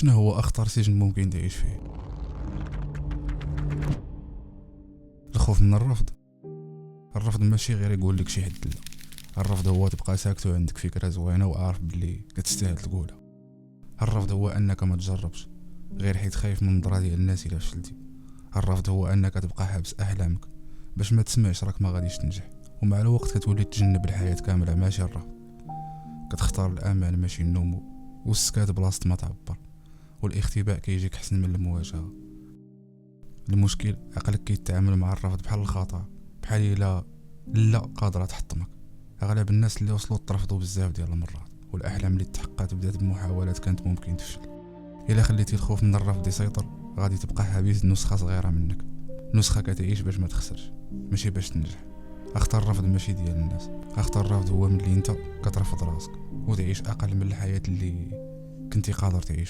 شنو هو اخطر سجن ممكن تعيش فيه؟ الخوف من الرفض. الرفض ماشي غير يقول لك شي حد لا، الرفض هو تبقى ساكت وعندك فكره زوينه وعارف بلي كتستاهل تقولها. الرفض هو انك ما تجربش غير حيت خايف من النظره ديال الناس الا فشلتي. الرفض هو انك تبقى حابس احلامك باش ما تسمعش راك ما غاديش تنجح، ومع الوقت كتولي تجنب الحياه كامله ماشي الرفض. كتختار الامان ماشي النمو، والسكات بلاصه ما تعبر، والاختباء كيجيك حسن من المواجهه. المشكل عقلك كيتعامل مع الرفض بحال الخطا، بحال الا لا قادره تحطمك. اغلب الناس اللي وصلوا ترفضوا بزاف ديال المرات، والاحلام اللي تحققت بدات بمحاولات كانت ممكن تفشل. الا خليتي الخوف من الرفض يسيطر غادي تبقى حبيس نسخه صغيره منك، نسخه كتعيش باش ما تخسرش ماشي باش تنجح. اختار الرفض ماشي ديال الناس، اختار الرفض هو ملي انت كترفض راسك وتعيش اقل من الحياه اللي كنتي قادر تعيشها.